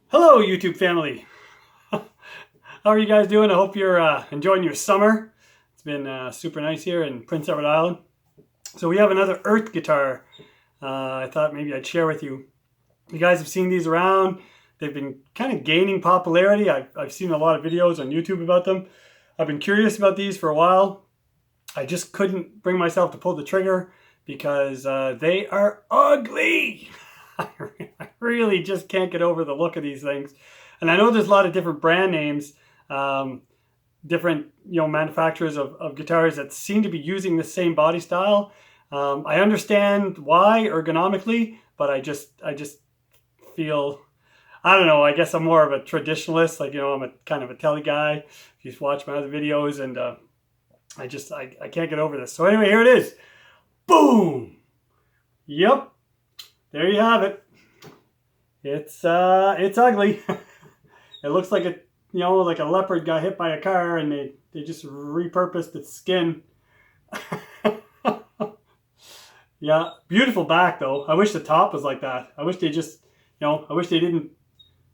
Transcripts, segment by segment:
Hello, YouTube family. How are you guys doing? I hope you're enjoying your summer. It's been super nice here in Prince Edward Island. So we have another EART guitar. I thought maybe I'd share with you. You guys have seen these around. They've been kind of gaining popularity. I've seen a lot of videos on YouTube about them. I've been curious about these for a while. I just couldn't bring myself to pull the trigger because they are ugly. I really just can't get over the look of these things. And I know there's a lot of different brand names, different manufacturers of guitars that seem to be using the same body style. I understand why ergonomically, but I just feel, I don't know, I guess I'm more of a traditionalist. I'm a kind of a telly guy. If you watch my other videos, and I can't get over this. So anyway, here it is. Boom. Yep. There you have it. It's ugly. It looks like like a leopard got hit by a car and they just repurposed its skin. Yeah, beautiful back though. I wish the top was like that. I wish they just, I wish they didn't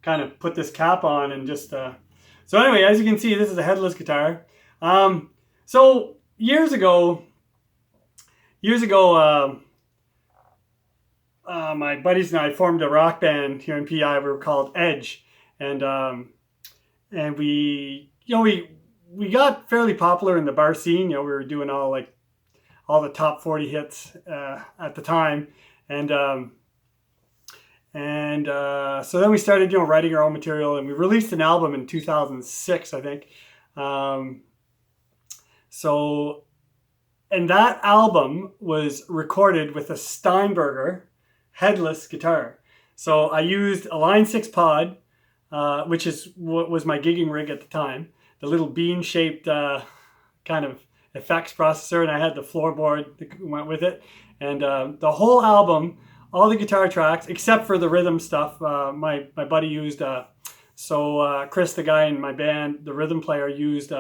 kind of put this cap on and just. So anyway, as you can see, this is a headless guitar. So years ago. My buddies and I formed a rock band here in PI. We were called Edge, and we got fairly popular in the bar scene. We were doing all the top 40 hits at the time, and so then we started writing our own material, and we released an album in 2006, I think. And that album was recorded with a Steinberger headless guitar. So I used a Line 6 pod, which is what was my gigging rig at the time. The little bean-shaped kind of effects processor, and I had the floorboard that went with it. And the whole album, all the guitar tracks, except for the rhythm stuff, my buddy used. Chris, the guy in my band, the rhythm player, used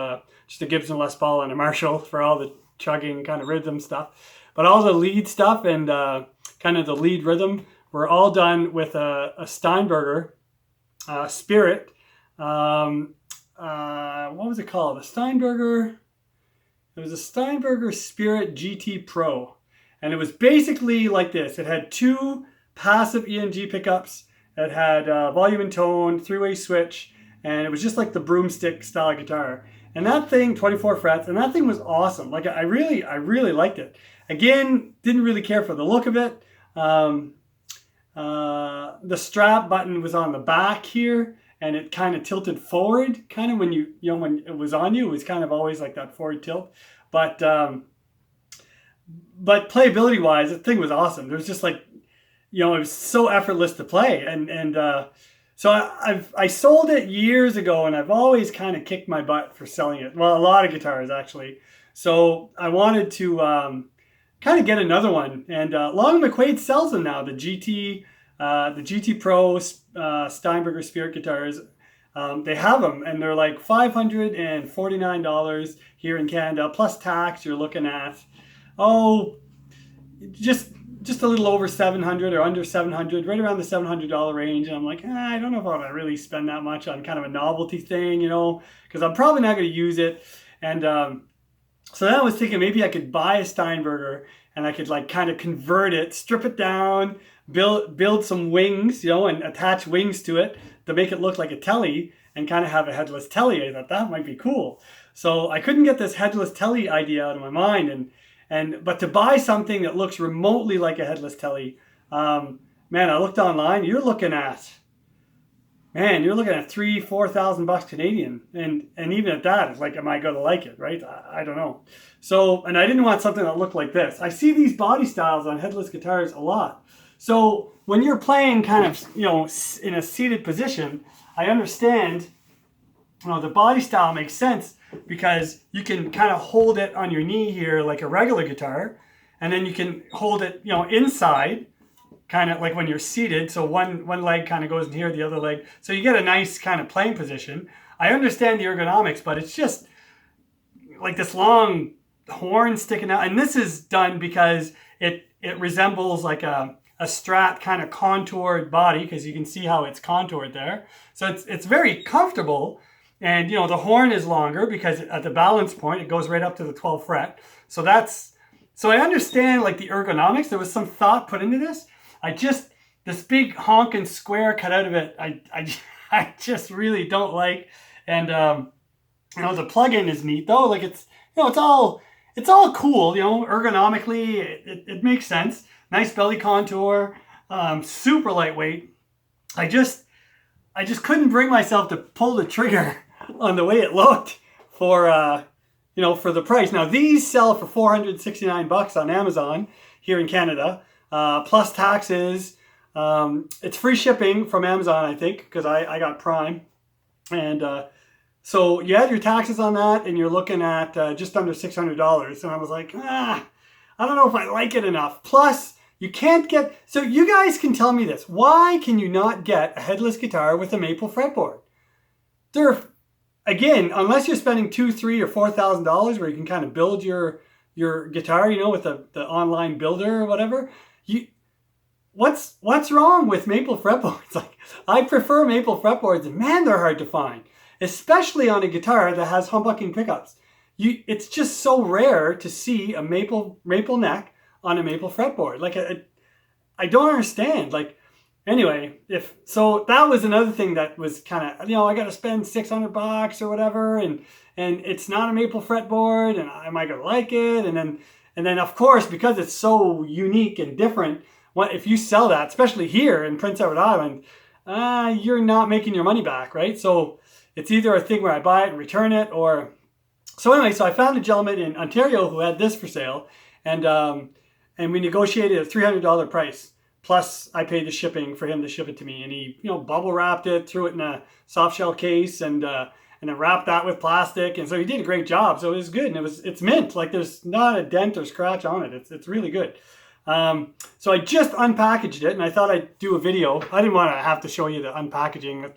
just a Gibson Les Paul and a Marshall for all the chugging kind of rhythm stuff. But all the lead stuff and kind of the lead rhythm were all done with a Steinberger Spirit. What was it called? It was a Steinberger Spirit GT Pro. And it was basically like this. It had two passive ENG pickups. It had volume and tone, three-way switch, and it was just like the broomstick style guitar. And that thing, 24 frets, and that thing was awesome. I really liked it. Again, didn't really care for the look of it. The strap button was on the back here, and it kind of tilted forward, kind of when when it was on you, it was kind of always like that forward tilt. But playability wise, the thing was awesome. There was just it was so effortless to play, and so I sold it years ago, and I've always kind of kicked my butt for selling it. Well, a lot of guitars actually. So I wanted to kind of get another one, and Long & McQuade sells them now. The GT Pro Steinberger Spirit guitars. They have them, and they're like $549 here in Canada plus tax. You're looking at just a little over 700 or under 700, right around the $700 range. And I'm like, I don't know if I want to really spend that much on kind of a novelty thing, because I'm probably not going to use it. And so then I was thinking maybe I could buy a Steinberger and I could kind of convert it, strip it down, build some wings, and attach wings to it to make it look like a telly and kind of have a headless telly. I thought that might be cool. So I couldn't get this headless telly idea out of my mind, but to buy something that looks remotely like a headless telly, man, I looked online. You're looking at $3,000-4,000 Canadian, and even at that, it's like, am I going to like it, right? I don't know. So, and I didn't want something that looked like this. I see these body styles on headless guitars a lot. So when you're playing kind of in a seated position, I understand the body style makes sense, because you can kind of hold it on your knee here like a regular guitar, and then you can hold it inside, kind of like when you're seated. So one leg kind of goes in here, the other leg. So you get a nice kind of playing position. I understand the ergonomics, but it's just like this long horn sticking out. And this is done because it resembles like a a Strat kind of contoured body, because you can see how it's contoured there. So it's very comfortable. And, you know, the horn is longer because at the balance point, it goes right up to the 12th fret. So I understand like the ergonomics. There was some thought put into this. This big honking square cut out of it, I just really don't like. And, you know, the plug-in is neat though. Like it's, you know, it's all cool, you know, ergonomically, it makes sense. Nice belly contour, super lightweight. I just couldn't bring myself to pull the trigger on the way it looked for, you know, for the price. Now these sell for $469 on Amazon here in Canada, plus taxes. It's free shipping from Amazon, I think, because I got Prime. And so you add your taxes on that and you're looking at just under $600. And I was like, I don't know if I like it enough. Plus, you can't get, so you guys can tell me this. Why can you not get a headless guitar with a maple fretboard? Again, unless you're spending $2,000, $3,000 or $4,000 where you can kind of build your guitar, you know, with the online builder or whatever, what's wrong with maple fretboards? Like, I prefer maple fretboards, and man, they're hard to find, especially on a guitar that has humbucking pickups. It's just so rare to see a maple neck on a maple fretboard. Like, I don't understand. Like, anyway, so that was another thing that was kind of, you know, I got to spend $600 or whatever, and it's not a maple fretboard, and am I gonna like it? And then of course, because it's so unique and different, if you sell that, especially here in Prince Edward Island, you're not making your money back, right? So it's either a thing where I buy it and return it, or so anyway. So I found a gentleman in Ontario who had this for sale, and we negotiated a $300 price. Plus, I paid the shipping for him to ship it to me, and he, you know, bubble wrapped it, threw it in a soft shell case, and then wrapped that with plastic, and so he did a great job. So it was good, and it's mint. Like, there's not a dent or scratch on it. It's really good. So I just unpackaged it, and I thought I'd do a video. I didn't want to have to show you the unpackaging.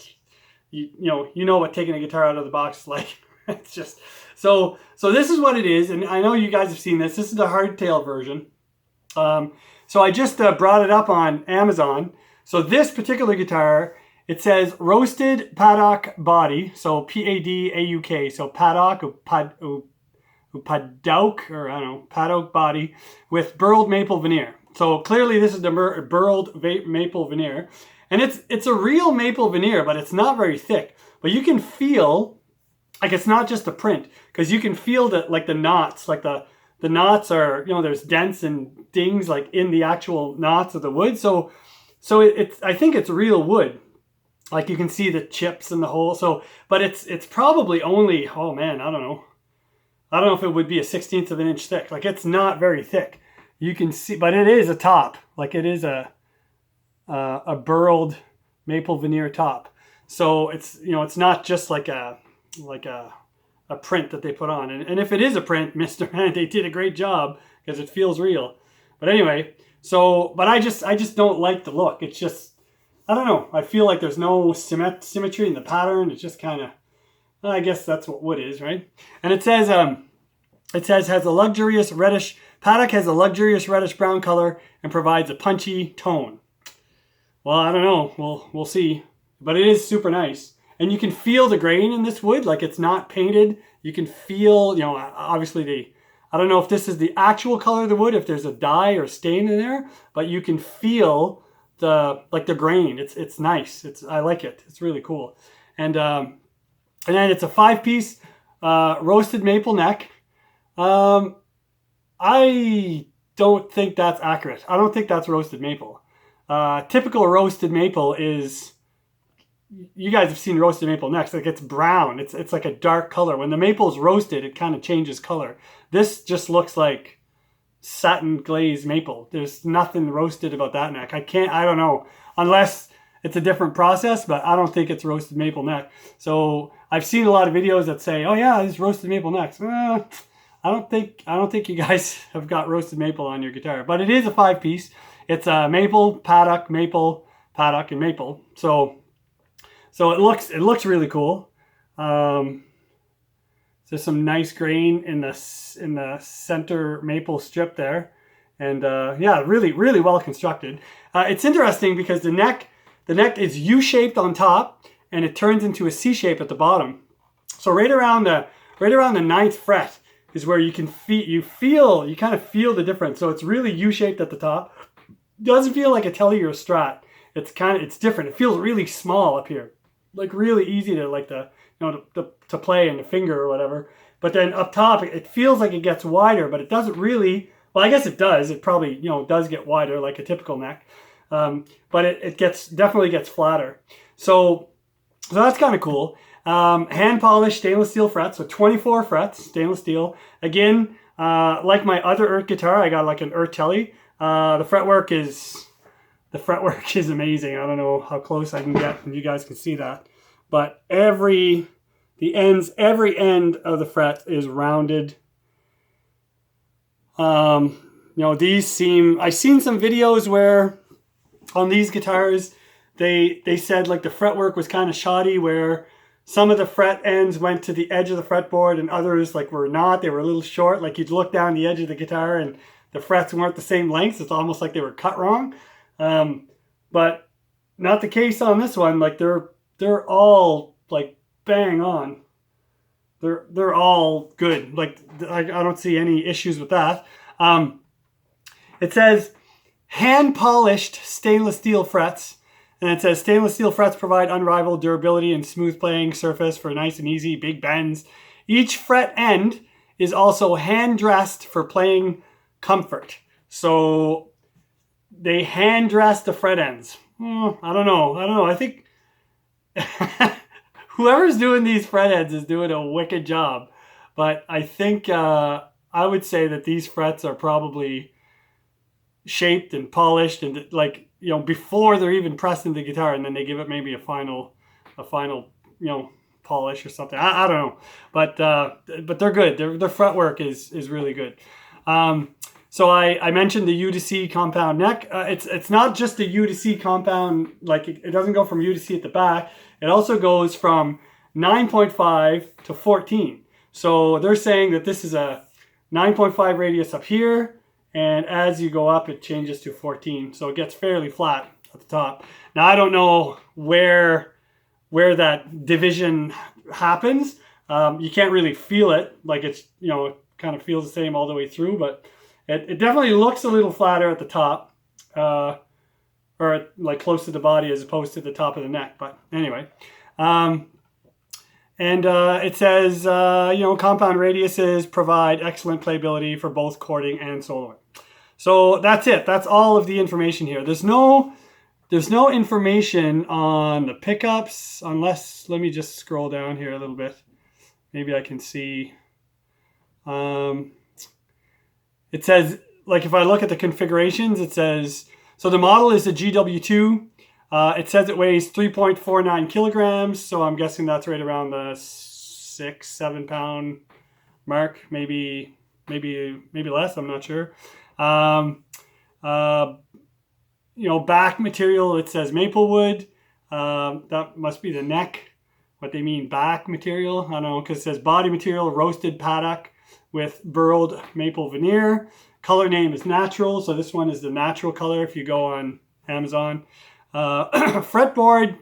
You know what taking a guitar out of the box is like. It's just so this is what it is, and I know you guys have seen this. This is the hardtail version. So I just brought it up on Amazon. So this particular guitar, it says roasted paddock body, so P-A-D-A-U-K, so paddock paddock, or I don't know, paddock body with burled maple veneer. So clearly this is the burled maple veneer, and it's a real maple veneer, but it's not very thick. But you can feel, like, it's not just a print, because you can feel that, like, the knots, like the knots are, you know, there's dents and dings like in the actual knots of the wood. So I think it's real wood. Like, you can see the chips in the hole. So, but it's probably only, oh man, I don't know if it would be a 1/16 of an inch thick. Like, it's not very thick. You can see, but it is a top. Like, it is a burled maple veneer top. So it's, you know, it's not just like a print that they put on. And if it is a print, they did a great job, because it feels real. But anyway, but I just don't like the look. It's just, I don't know. I feel like there's no symmetry in the pattern. It's just kind of, I guess that's what wood is, right? And it says has a luxurious reddish, paddock has a luxurious reddish brown color and provides a punchy tone. Well, I don't know. We'll see. But it is super nice. And you can feel the grain in this wood, like, it's not painted. You can feel, you know, obviously I don't know if this is the actual color of the wood, if there's a dye or stain in there, but you can feel the grain. It's nice. I like it. It's really cool. And then it's a 5-piece roasted maple neck. I don't think that's accurate. I don't think that's roasted maple. Typical roasted maple is, you guys have seen roasted maple necks, like, it's brown. It's like a dark color. When the maple is roasted, it kind of changes color. This just looks like satin glazed maple. There's nothing roasted about that neck. I don't know, unless it's a different process, but I don't think it's roasted maple neck. So I've seen a lot of videos that say, oh yeah, this roasted maple necks. I don't think you guys have got roasted maple on your guitar, but it is a 5-piece. It's a maple, paddock, and maple. So it looks really cool. There's some nice grain in the center maple strip there, And yeah, really, really well constructed. It's interesting because the neck is U-shaped on top, and it turns into a C shape at the bottom. So right around the ninth fret is where you can you kind of feel the difference. So it's really U-shaped at the top. Doesn't feel like a Tele or a Strat. It's different. It feels really small up here, like really easy to to play in the finger or whatever. But then up top, it feels like it gets wider, but it doesn't really. Well, I guess it does. It probably does get wider like a typical neck, but it definitely gets flatter. So that's kind of cool. Hand polished stainless steel frets, so 24 frets, stainless steel. Again, like my other EART guitar, I got like an EART Tele. The fretwork is amazing. I don't know how close I can get, and you guys can see that. But every end of the fret is rounded. I've seen some videos where on these guitars they said like the fretwork was kind of shoddy, where some of the fret ends went to the edge of the fretboard and others like were not. They were a little short. Like you'd look down the edge of the guitar and the frets weren't the same length. It's almost like they were cut wrong. But not the case on this one. Like they're all like bang on. They're all good. Like I don't see any issues with that. It says hand polished stainless steel frets. And it says stainless steel frets provide unrivaled durability and smooth playing surface for nice and easy big bends. Each fret end is also hand dressed for playing comfort. So they hand dress the fret ends. I don't know. I think whoever's doing these fret ends is doing a wicked job. But I think I would say that these frets are probably shaped and polished and before they're even pressed into the guitar, and then they give it maybe a final polish or something. I don't know, but they're good. Their fretwork is really good. So I mentioned the U to C compound neck. It's not just the U to C compound. Like it doesn't go from U to C at the back. It also goes from 9.5 to 14. So they're saying that this is a 9.5 radius up here. And as you go up, it changes to 14. So it gets fairly flat at the top. Now, I don't know where that division happens. You can't really feel it. Like it kind of feels the same all the way through. But it definitely looks a little flatter at the top. Or like close to the body as opposed to the top of the neck. But anyway. It says, compound radiuses provide excellent playability for both chording and soloing. So that's it. That's all of the information here. There's no information on the pickups unless, let me just scroll down here a little bit. Maybe I can see. It says, like if I look at the configurations, it says, so the model is a GW2. It says it weighs 3.49 kilograms, so I'm guessing that's right around the 6-7 pound mark, maybe less. I'm not sure. Back material. It says maple wood. That must be the neck. What they mean back material, I don't know, because it says body material roasted paddock with burled maple veneer. Color name is natural, so this one is the natural color if you go on Amazon. Fretboard,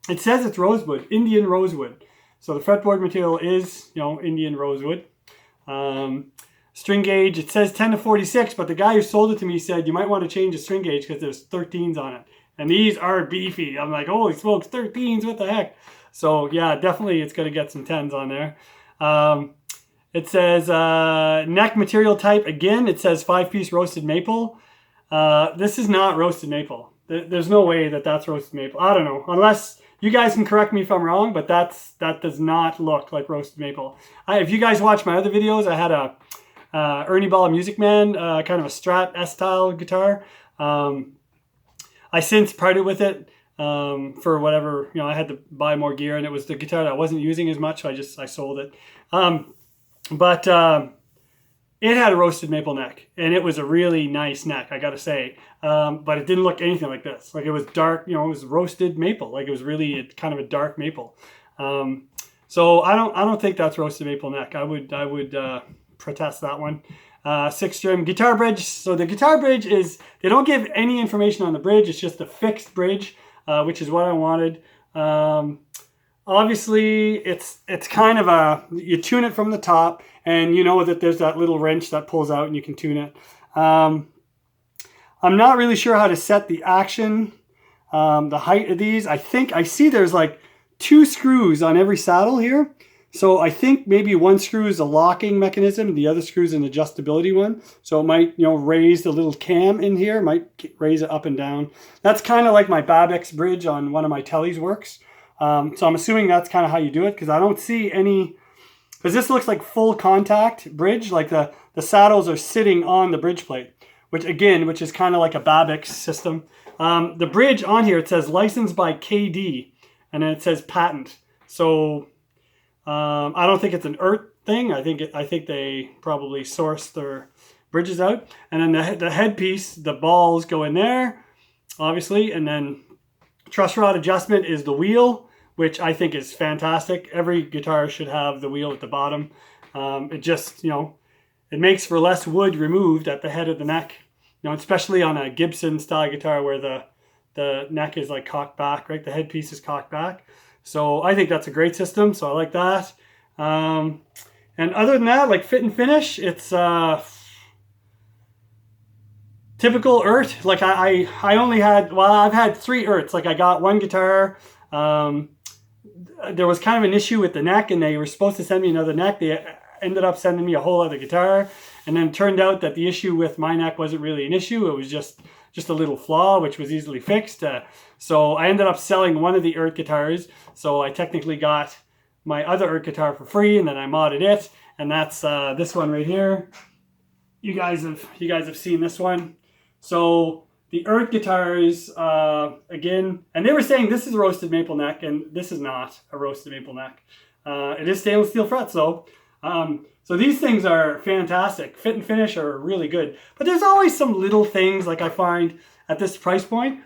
it says it's rosewood, Indian rosewood. So the fretboard material is, Indian rosewood. String gauge, it says 10 to 46, but the guy who sold it to me said you might want to change the string gauge because there's 13s on it. And these are beefy. I'm like, holy smokes, 13s, what the heck? So yeah, definitely it's going to get some 10s on there. It says neck material type, again, it says 5-piece roasted maple. This is not roasted maple. There's no way that that's roasted maple. I don't know, unless you guys can correct me if I'm wrong, but that does not look like roasted maple. If you guys watch my other videos, I had a Ernie Ball Music Man, kind of a Strat S-style guitar. I since parted with it for whatever, I had to buy more gear, and it was the guitar that I wasn't using as much, so I sold it. But it had a roasted maple neck, and it was a really nice neck, I gotta say. But it didn't look anything like this. Like it was dark, it was roasted maple. Like it was really kind of a dark maple. So I don't think that's roasted maple neck. I would protest that one. 6 string guitar bridge. So the guitar bridge is, they don't give any information on the bridge. It's just a fixed bridge, which is what I wanted. Obviously, it's kind of a, you tune it from the top, and you know that there's that little wrench that pulls out and you can tune it. I'm not really sure how to set the action, the height of these. I think I see there's like 2 screws on every saddle here. So I think maybe one screw is a locking mechanism, the other screw is an adjustability one. So it might, you know, raise the little cam in here, might raise it up and down. That's kind of like my Babex bridge on one of my tellies works. So I'm assuming that's kind of how you do it, because I don't see any, because this looks like full contact bridge, like the saddles are sitting on the bridge plate, which is kind of like a Babex system. The bridge on here, it says licensed by KD, and then it says patent. So I don't think it's an EART thing. I think they probably source their bridges out. And then the headpiece, the balls go in there, obviously, and then truss rod adjustment is the wheel, which I think is fantastic. Every guitar should have the wheel at the bottom. It just, you know, it makes for less wood removed at the head of the neck. You know, especially on a Gibson style guitar where the neck is like cocked back, right? The headpiece is cocked back. So I think that's a great system. So I like that. And other than that, like fit and finish, it's typical EART. Like I only had, well, I've had 3 EARTs. Like I got one guitar. There was kind of an issue with the neck, and they were supposed to send me another neck. They ended up sending me a whole other guitar. And then it turned out that the issue with my neck wasn't really an issue. It was just a little flaw, which was easily fixed. So I ended up selling one of the EART guitars. So I technically got my other EART guitar for free, and then I modded it. And that's this one right here. You guys have seen this one. So the EART guitars, again, and they were saying this is a roasted maple neck, and this is not a roasted maple neck. It is stainless steel frets though. So these things are fantastic. Fit and finish are really good. But there's always some little things, like I find at this price point.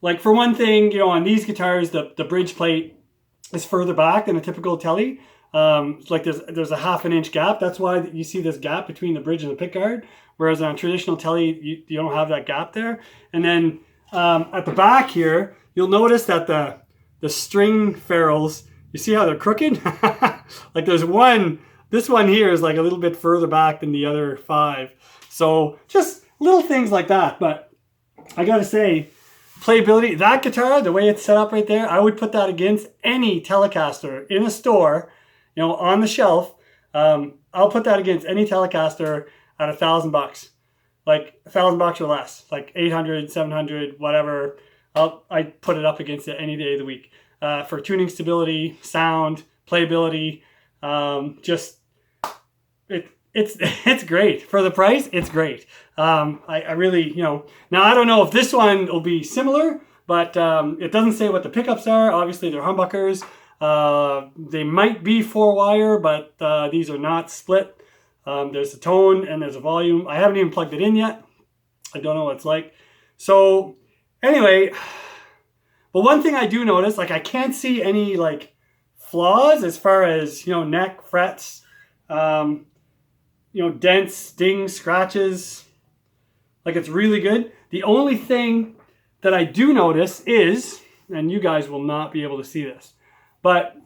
Like for one thing, you know, on these guitars, the bridge plate is further back than a typical telly. Like there's a 1/2 inch gap. That's why you see this gap between the bridge and the pickguard. Whereas on a traditional telly, you don't have that gap there. And then at the back here, you'll notice that the string ferrules, you see how they're crooked? Like there's one, this one here is like a little bit further back than the other 5. So just little things like that. But I gotta say, playability, that guitar, the way it's set up right there, I would put that against any Telecaster in a store, you know, on the shelf. I'll put that against any Telecaster at $1,000, like $1,000 or less, like 800, 700, whatever. I'd put it up against it any day of the week. For tuning stability, sound, playability, it's great. For the price, it's great. I really, you know, now I don't know if this one will be similar, but it doesn't say what the pickups are. Obviously they're humbuckers. They might be 4-wire, but these are not split. There's a tone and there's a volume. I haven't even plugged it in yet. I don't know what it's like. So anyway, but one thing I do notice, like I can't see any like flaws as far as, you know, neck, frets, you know, dents, dings, scratches. Like it's really good. The only thing that I do notice is, and you guys will not be able to see this, but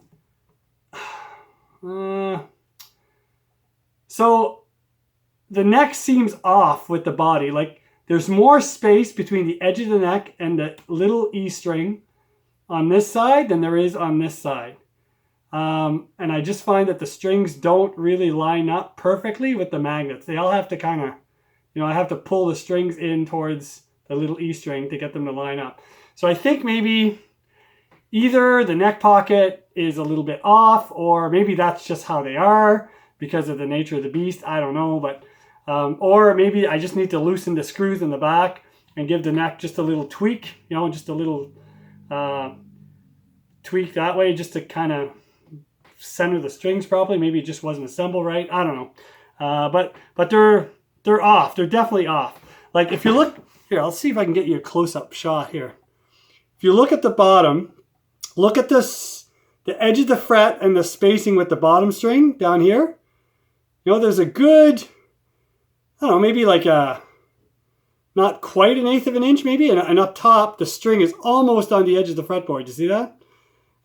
so the neck seems off with the body. Like there's more space between the edge of the neck and the little E string on this side than there is on this side. And I just find that the strings don't really line up perfectly with the magnets. They all have to kind of, you know, I have to pull the strings in towards the little E string to get them to line up. So I think maybe either the neck pocket is a little bit off, or maybe that's just how they are because of the nature of the beast. I don't know, but or maybe I just need to loosen the screws in the back and give the neck just a little tweak, you know, just a little tweak that way, just to kind of center the strings properly. Maybe it just wasn't assembled right. I don't know. But they're off. They're definitely off. Like if you look here, I'll see if I can get you a close-up shot here. If you look at the bottom, look at this, the edge of the fret and the spacing with the bottom string down here. You know, there's a good I don't know, maybe like not quite 1/8 of an inch maybe, and up top the string is almost on the edge of the fretboard. You see that?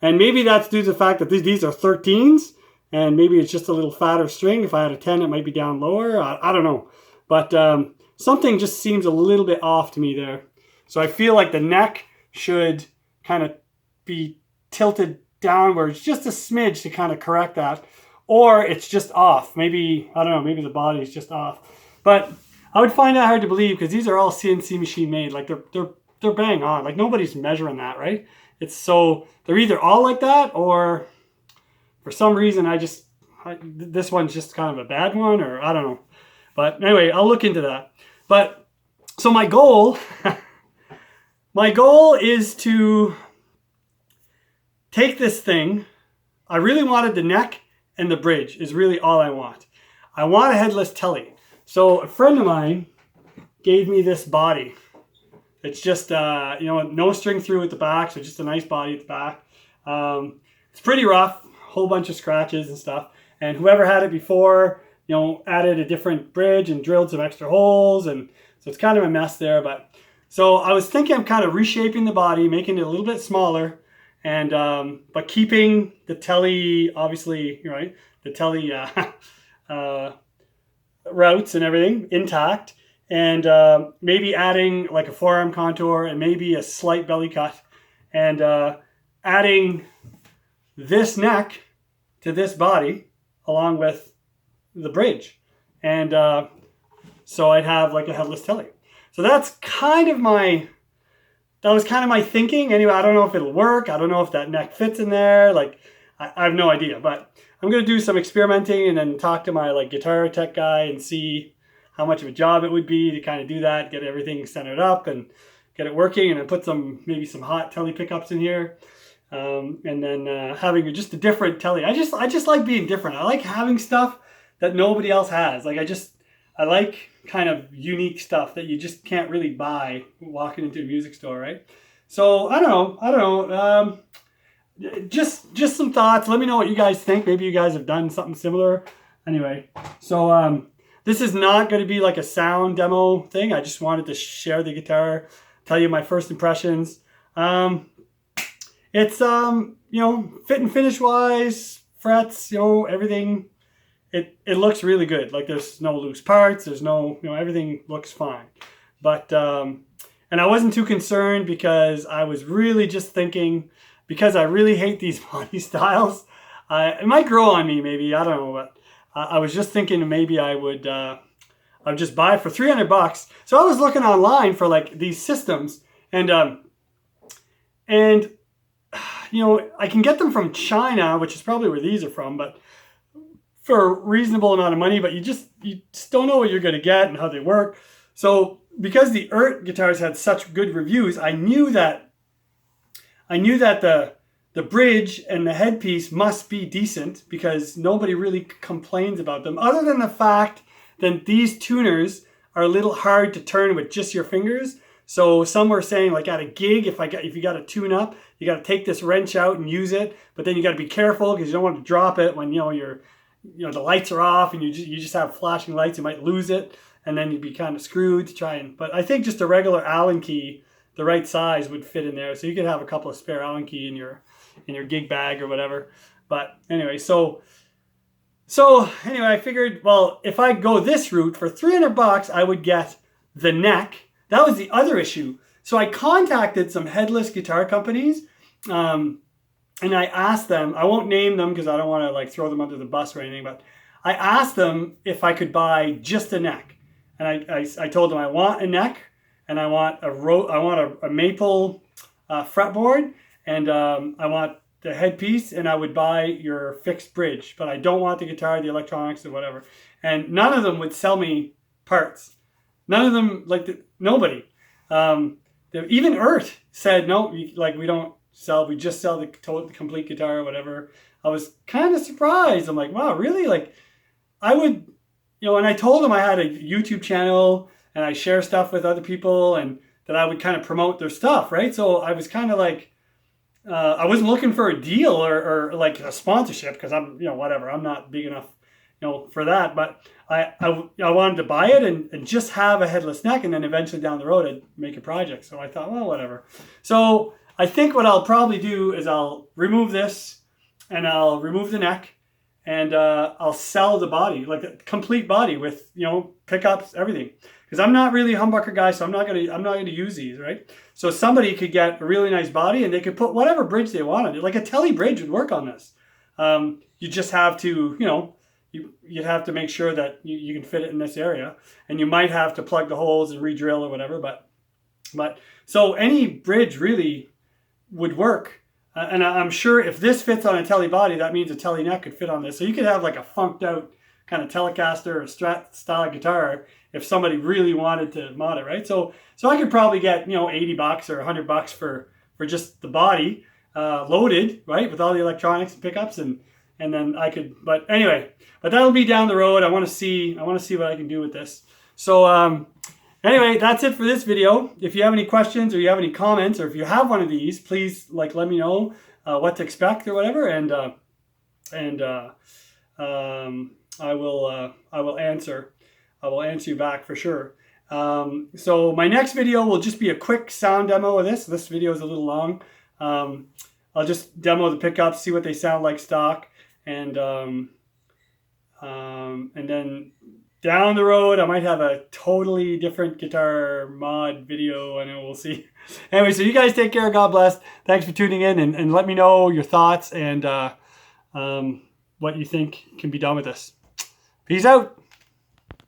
And maybe that's due to the fact that these are 13s, and maybe it's just a little fatter string. If I had a 10, it might be down lower. I don't know. But something just seems a little bit off to me there. So I feel like the neck should kind of be tilted downwards just a smidge to kind of correct that. Or it's just off. Maybe, I don't know, maybe the body is just off. But I would find that hard to believe because these are all CNC machine made. Like they're bang on. Like nobody's measuring that, right? It's so, they're either all like that or for some reason this one's just kind of a bad one, or I don't know. But anyway, I'll look into that. But so my goal is to take this thing. I really wanted the neck and the bridge is really all I want. I want a headless telly. So a friend of mine gave me this body. It's just, no string through at the back, so just a nice body at the back. It's pretty rough, whole bunch of scratches and stuff. And whoever had it before, added a different bridge and drilled some extra holes. And so it's kind of a mess there. But so I was thinking of kind of reshaping the body, making it a little bit smaller, and but keeping the telly, obviously, right, the telly routes and everything intact. And maybe adding like a forearm contour and maybe a slight belly cut, and adding this neck to this body along with the bridge. And so I'd have like a headless telly. So that's kind of my thinking. Anyway, I don't know if it'll work. I don't know if that neck fits in there. Like, I have no idea. But I'm going to do some experimenting and then talk to my like guitar tech guy and see how much of a job it would be to kind of do that, get everything centered up and get it working, and then put maybe some hot telly pickups in here. And then having just a different telly. I just like being different. I like having stuff that nobody else has. Like I like kind of unique stuff that you just can't really buy walking into a music store, right? So I don't know. Just some thoughts. Let me know what you guys think. Maybe you guys have done something similar. Anyway, so this is not going to be like a sound demo thing. I just wanted to share the guitar, tell you my first impressions. It's fit and finish wise, frets, everything. It looks really good. Like there's no loose parts. There's no, everything looks fine. But and I wasn't too concerned because I was really just thinking, because I really hate these body styles. It might grow on me, maybe, I don't know, but I was just thinking maybe I would just buy it for $300. So I was looking online for like these systems, and I can get them from China, which is probably where these are from, but for a reasonable amount of money. But you just don't know what you're going to get and how they work. So because the EART guitars had such good reviews, I knew that the bridge and the headpiece must be decent because nobody really complains about them, other than the fact that these tuners are a little hard to turn with just your fingers. So some were saying, like at a gig, if you got to tune up, you got to take this wrench out and use it, but then you got to be careful because you don't want to drop it when the lights are off and you just have flashing lights. You might lose it, and then you'd be kind of screwed to try and. But I think just a regular Allen key, the right size, would fit in there. So you could have a couple of spare Allen key in your gig bag or whatever. But anyway, so anyway, I figured, well, if I go this route for $300, I would get the neck. That was the other issue. So I contacted some headless guitar companies, and I asked them, I won't name them because I don't want to like throw them under the bus or anything, but I asked them if I could buy just a neck. And I told them I want a neck, and I want a maple fretboard, and I want the headpiece, and I would buy your fixed bridge, but I don't want the guitar, the electronics, or whatever. And none of them would sell me parts. None of them, nobody. Even EART said, no, we don't sell, we just sell the complete guitar or whatever. I was kind of surprised. I'm like, wow, really? Like, I would, and I told them I had a YouTube channel and I share stuff with other people and that I would kind of promote their stuff, right? So I was kind of like, I wasn't looking for a deal or like a sponsorship because I'm, whatever. I'm not big enough, for that. But I wanted to buy it and just have a headless neck, and then eventually down the road I'd make a project. So I thought, well, whatever. So I think what I'll probably do is I'll remove this, and I'll remove the neck, and I'll sell the body, like a complete body with pickups, everything. Because I'm not really a humbucker guy, so I'm not gonna use these, right? So somebody could get a really nice body, and they could put whatever bridge they want on it. Like a Tele bridge would work on this. You just have to, you'd have to make sure that you can fit it in this area, and you might have to plug the holes and re-drill or whatever. But so any bridge really would work. And I'm sure if this fits on a Tele body, that means a Tele neck could fit on this. So you could have like a funked out kind of Telecaster or Strat style guitar if somebody really wanted to mod it, right? So I could probably get $80 or $100 for just the body loaded, right, with all the electronics and pickups, and then I could. But anyway, that'll be down the road. I want to see what I can do with this. So anyway, that's it for this video. If you have any questions or you have any comments, or if you have one of these, please let me know what to expect or whatever, and I will answer you back for sure. So my next video will just be a quick sound demo of this. This video is a little long. I'll just demo the pickups, see what they sound like stock, and then down the road, I might have a totally different guitar mod video. I know, we'll see. Anyway, so you guys take care. God bless. Thanks for tuning in, and let me know your thoughts and what you think can be done with this. Peace out.